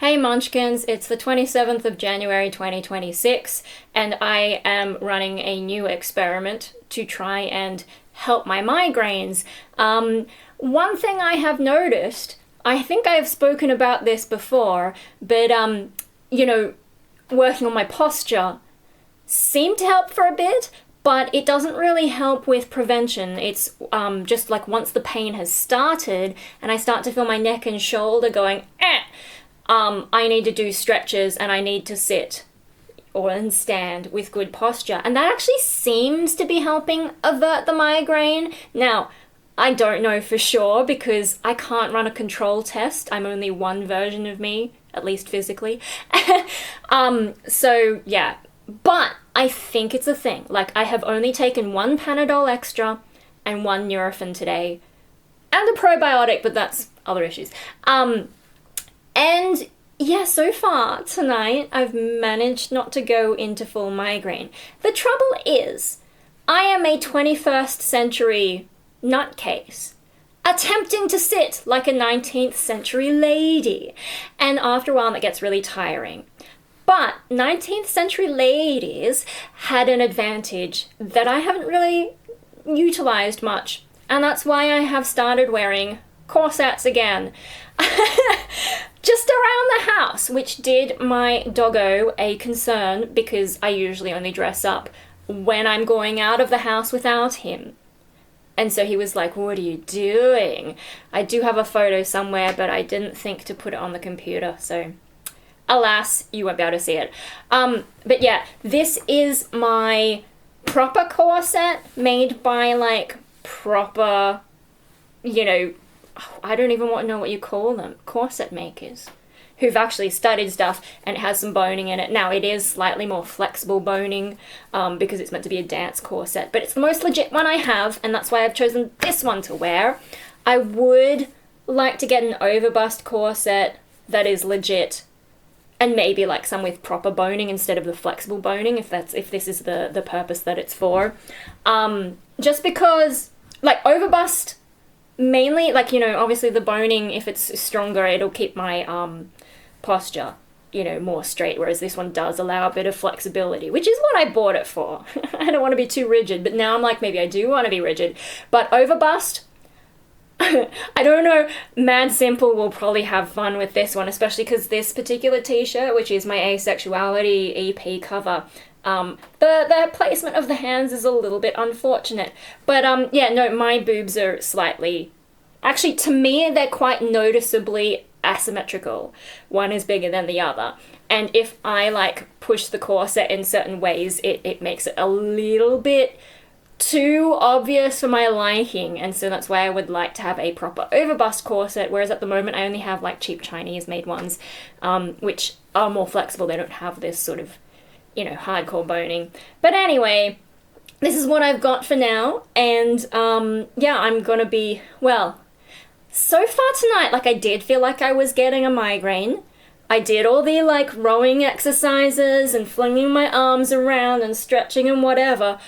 Hey Munchkins, it's the 27th of January 2026, and I am running a new experiment to try and help my migraines. One thing I have noticed, I think I have spoken about this before, but, working on my posture seemed to help for a bit, but it doesn't really help with prevention. It's just like once the pain has started and I start to feel my neck and shoulder going, I need to do stretches and I need to sit and stand with good posture. And that actually seems to be helping avert the migraine. Now, I don't know for sure because I can't run a control test. I'm only one version of me, at least physically. So yeah, but I think it's a thing. Like, I have only taken one Panadol extra and one Nurofen today, and a probiotic, but that's other issues. And yeah, so far tonight, I've managed not to go into full migraine. The trouble is, I am a 21st century nutcase, attempting to sit like a 19th century lady. And after a while, that gets really tiring. But 19th century ladies had an advantage that I haven't really utilized much. And that's why I have started wearing corsets again. Just around the house, which did my doggo a concern because I usually only dress up when I'm going out of the house without him. And so he was like, "What are you doing?" I do have a photo somewhere, but I didn't think to put it on the computer, so alas, you won't be able to see it. But yeah, this is my proper corset made by like proper, I don't even know what you call them, corset makers, who've actually studied stuff, and it has some boning in it. Now, it is slightly more flexible boning because it's meant to be a dance corset, but it's the most legit one I have, and that's why I've chosen this one to wear. I would like to get an overbust corset that is legit, and maybe like some with proper boning instead of the flexible boning, if this is the purpose that it's for. Just because, like, overbust, mainly, like, obviously the boning, if it's stronger, it'll keep my posture, more straight, whereas this one does allow a bit of flexibility, which is what I bought it for. I don't want to be too rigid, but now I'm like, maybe I do want to be rigid. But overbust, I don't know, Mad Simple will probably have fun with this one, especially because this particular t-shirt, which is my Asexuality EP cover, the placement of the hands is a little bit unfortunate. But my boobs are slightly, actually to me they're quite noticeably asymmetrical. One is bigger than the other. And if I like push the corset in certain ways, it makes it a little bit too obvious for my liking, and so that's why I would like to have a proper overbust corset, whereas at the moment I only have like cheap Chinese made ones, which are more flexible. They don't have this sort of, hardcore boning. But anyway, this is what I've got for now, and I'm gonna be, so far tonight, like, I did feel like I was getting a migraine. I did all the like rowing exercises and flinging my arms around and stretching and whatever,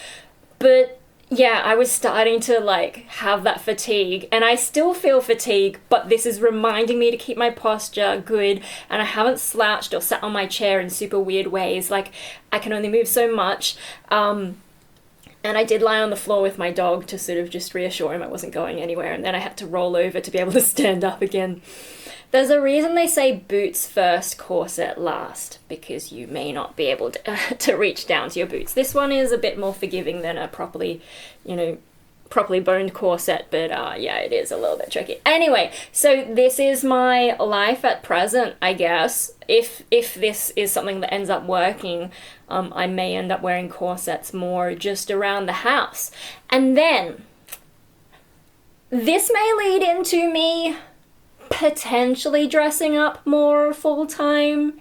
but yeah, I was starting to like have that fatigue, and I still feel fatigue, but this is reminding me to keep my posture good, and I haven't slouched or sat on my chair in super weird ways. Like, I can only move so much, and I did lie on the floor with my dog to sort of just reassure him I wasn't going anywhere, and then I had to roll over to be able to stand up again. There's a reason they say boots first, corset last, because you may not be able to reach down to your boots. This one is a bit more forgiving than a properly boned corset, but it is a little bit tricky. Anyway, so this is my life at present, I guess. If this is something that ends up working, I may end up wearing corsets more just around the house. And then, this may lead into me potentially dressing up more full-time,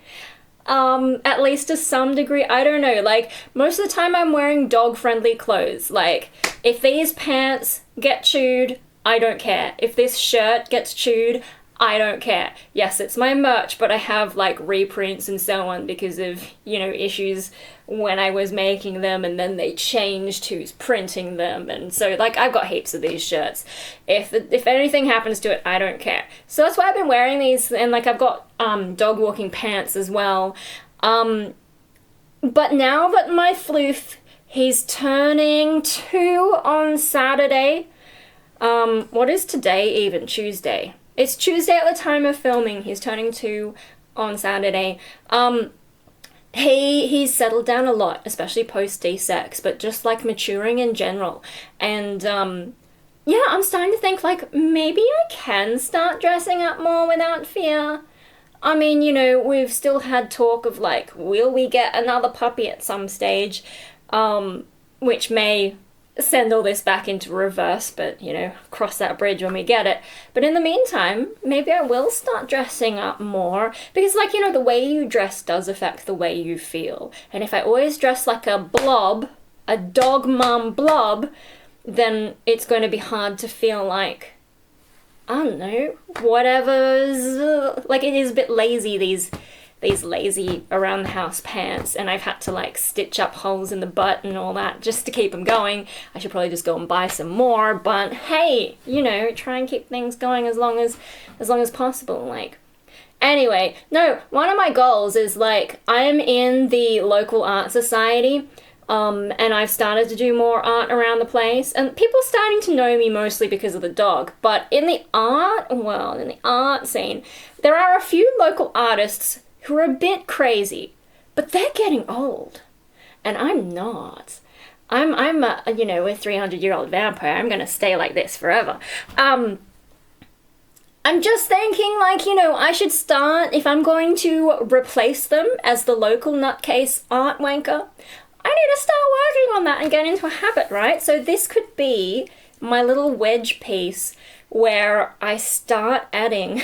at least to some degree. I don't know, like, most of the time I'm wearing dog-friendly clothes. Like, if these pants get chewed, I don't care. If this shirt gets chewed, I don't care. Yes, it's my merch, but I have like reprints and so on because of, issues when I was making them, and then they changed who's printing them, and so like I've got heaps of these shirts. If anything happens to it, I don't care. So that's why I've been wearing these, and like I've got dog walking pants as well. But now that my floof, he's turning 2 on Saturday. What is today even? Tuesday. It's Tuesday at the time of filming. He's turning 2 on Saturday. He's settled down a lot, especially post D-sex, but just like maturing in general. And yeah, I'm starting to think like maybe I can start dressing up more without fear. I mean, we've still had talk of like, will we get another puppy at some stage? Which may send all this back into reverse, but cross that bridge when we get it. But in the meantime, maybe I will start dressing up more, because like the way you dress does affect the way you feel. And if I always dress like a blob, a dog mum blob, then it's going to be hard to feel like, I don't know, whatever's like, it is a bit lazy, these lazy around the house pants, and I've had to like stitch up holes in the butt and all that just to keep them going. I should probably just go and buy some more, but hey, try and keep things going as long as possible. Like, anyway, no, one of my goals is like, I'm in the local art society, and I've started to do more art around the place, and people are starting to know me mostly because of the dog. But in the art world, in the art scene, there are a few local artists who are a bit crazy, but they're getting old, and I'm not. I'm a 300-year-old vampire. I'm gonna stay like this forever. I'm just thinking like, I should start, if I'm going to replace them as the local nutcase art wanker, I need to start working on that and get into a habit, right? So this could be my little wedge piece where I start adding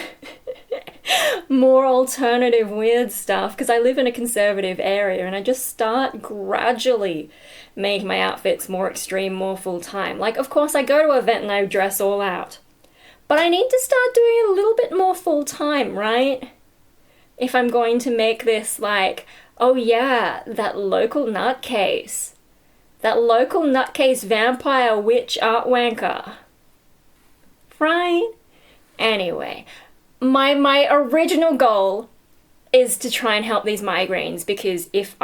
more alternative weird stuff, because I live in a conservative area, and I just start gradually making my outfits more extreme, more full-time. Like, of course, I go to an event and I dress all out, but I need to start doing it a little bit more full-time, right? If I'm going to make this like, oh yeah, that local nutcase vampire witch art wanker, right? Anyway, my original goal is to try and help these migraines, because if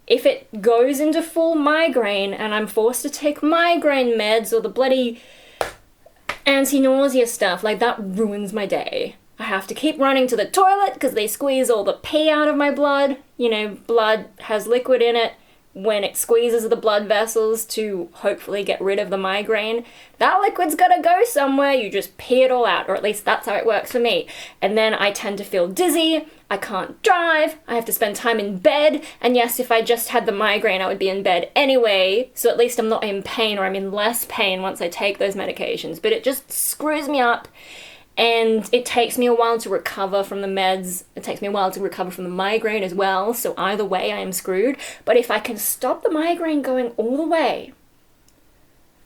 it goes into full migraine and I'm forced to take migraine meds or the bloody anti-nausea stuff, like, that ruins my day. I have to keep running to the toilet because they squeeze all the pee out of my blood. Blood has liquid in it. When it squeezes the blood vessels to hopefully get rid of the migraine, that liquid's gotta go somewhere. You just pee it all out, or at least that's how it works for me. And then I tend to feel dizzy, I can't drive, I have to spend time in bed, and yes, if I just had the migraine, I would be in bed anyway, so at least I'm not in pain, or I'm in less pain once I take those medications, but it just screws me up. And it takes me a while to recover from the meds. It takes me a while to recover from the migraine as well. So either way, I am screwed. But if I can stop the migraine going all the way,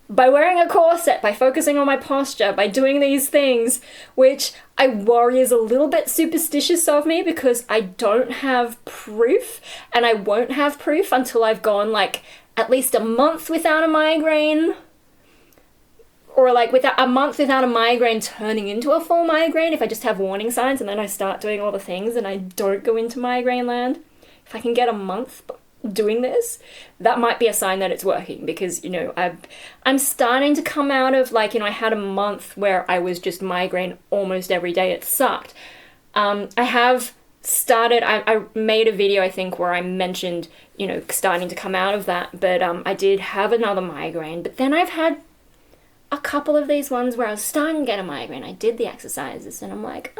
by wearing a corset, by focusing on my posture, by doing these things, which I worry is a little bit superstitious of me because I don't have proof, and I won't have proof until I've gone like at least a month without a migraine. Or like without a month without a migraine turning into a full migraine, if I just have warning signs and then I start doing all the things and I don't go into migraine land. If I can get a month doing this, that might be a sign that it's working, because, I'm starting to come out of like, I had a month where I was just migraine almost every day. It sucked. I have started, I made a video, I think, where I mentioned, starting to come out of that, but I did have another migraine, but then I've had a couple of these ones where I was starting to get a migraine. I did the exercises and I'm like,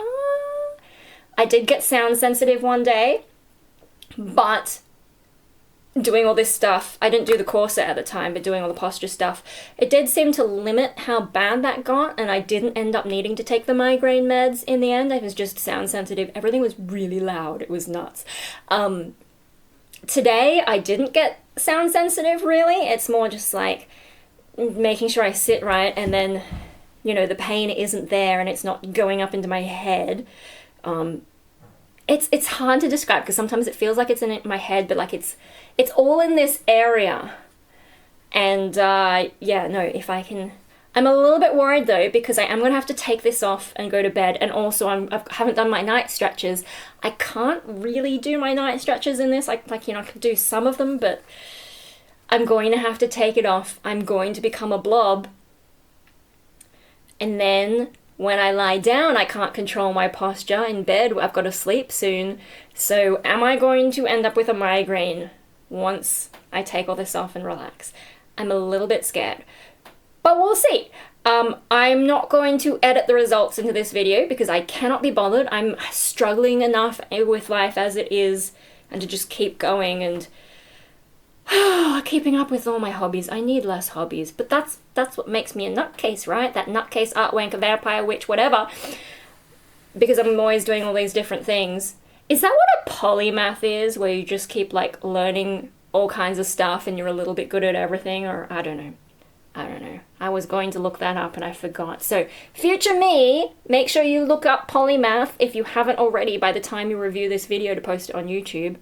I did get sound sensitive one day, but doing all this stuff, I didn't do the corset at the time, but doing all the posture stuff, it did seem to limit how bad that got, and I didn't end up needing to take the migraine meds in the end. I was just sound sensitive. Everything was really loud. It was nuts. Today, I didn't get sound sensitive, really. It's more just like making sure I sit right and then, you know, the pain isn't there and it's not going up into my head. It's hard to describe because sometimes it feels like it's in my head, but like it's all in this area. And yeah, no, if I can... I'm a little bit worried though, because I am going to have to take this off and go to bed. And also I haven't done my night stretches. I can't really do my night stretches in this. Like, you know, I could do some of them, but I'm going to have to take it off. I'm going to become a blob. And then when I lie down, I can't control my posture in bed. I've got to sleep soon. So am I going to end up with a migraine once I take all this off and relax? I'm a little bit scared. But we'll see. I'm not going to edit the results into this video because I cannot be bothered. I'm struggling enough with life as it is, and to just keep going and keeping up with all my hobbies. I need less hobbies, but that's what makes me a nutcase, right? That nutcase, art wanker, vampire, witch, whatever. Because I'm always doing all these different things. Is that what a polymath is, where you just keep like learning all kinds of stuff and you're a little bit good at everything? Or I don't know. I was going to look that up and I forgot. So future me, make sure you look up polymath if you haven't already by the time you review this video to post it on YouTube.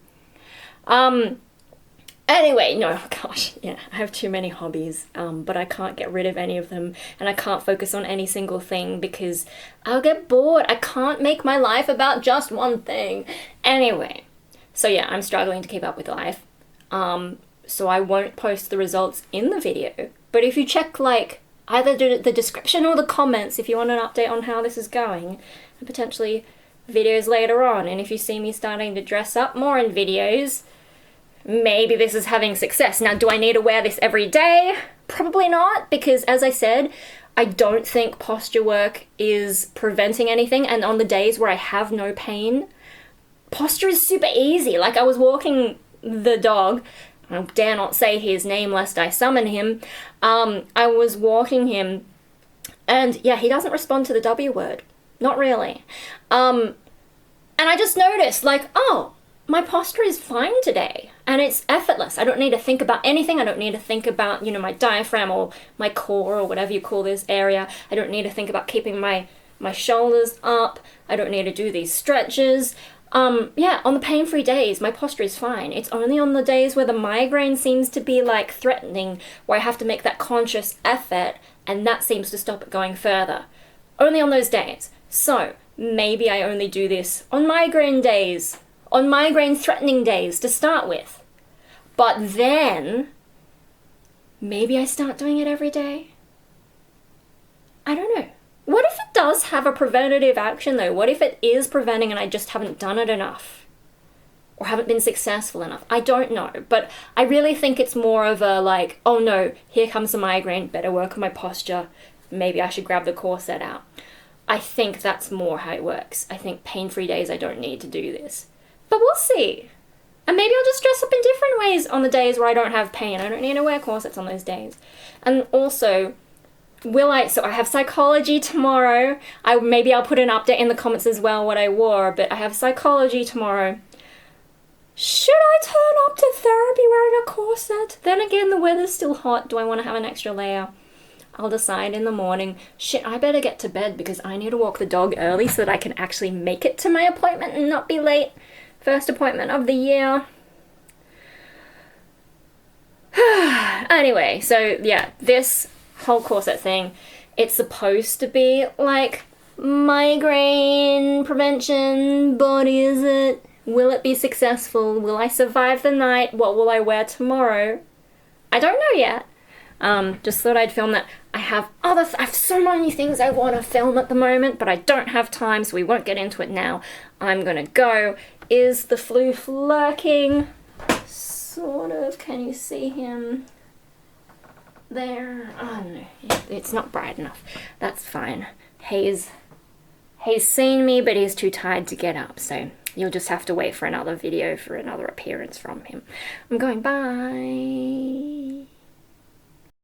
Anyway, no, gosh, yeah, I have too many hobbies, but I can't get rid of any of them, and I can't focus on any single thing because I'll get bored. I can't make my life about just one thing. Anyway, so yeah, I'm struggling to keep up with life. So I won't post the results in the video. But if you check like either the description or the comments if you want an update on how this is going, and potentially videos later on, and if you see me starting to dress up more in videos, maybe this is having success. Now, do I need to wear this every day? Probably not, because as I said, I don't think posture work is preventing anything, and on the days where I have no pain, posture is super easy. Like I was walking the dog, I dare not say his name lest I summon him. I was walking him, and yeah, he doesn't respond to the W word. Not really. And I just noticed, like, oh, my posture is fine today, and it's effortless. I don't need to think about anything. I don't need to think about, you know, my diaphragm or my core or whatever you call this area. I don't need to think about keeping my shoulders up. I don't need to do these stretches. Yeah, on the pain-free days, my posture is fine. It's only on the days where the migraine seems to be, like, threatening, where I have to make that conscious effort, and that seems to stop it going further. Only on those days. So, maybe I only do this on migraine days, on migraine-threatening days to start with. But then, maybe I start doing it every day? I don't know. What if it does have a preventative action though? What if it is preventing and I just haven't done it enough? Or haven't been successful enough? I don't know, but I really think it's more of a like, oh no, here comes the migraine, better work on my posture, maybe I should grab the corset out. I think that's more how it works. I think pain-free days I don't need to do this. But we'll see. And maybe I'll just dress up in different ways on the days where I don't have pain. I don't need to wear corsets on those days. And also, so I have psychology tomorrow. Maybe I'll put an update in the comments as well what I wore, but I have psychology tomorrow. Should I turn up to therapy wearing a corset? Then again, the weather's still hot. Do I want to have an extra layer? I'll decide in the morning. Shit, I better get to bed because I need to walk the dog early so that I can actually make it to my appointment and not be late. First appointment of the year. Anyway, so yeah, this whole corset thing, it's supposed to be like migraine prevention, but is it? Will it be successful? Will I survive the night? What will I wear tomorrow? I don't know yet. Just thought I'd film that. I have so many things I want to film at the moment, but I don't have time, so we won't get into it now. I'm gonna go. Is the floof lurking? Sort of. Can you see him? There. Oh no, it's not bright enough. That's fine. He's seen me, but he's too tired to get up, so you'll just have to wait for another video for another appearance from him. I'm going, bye.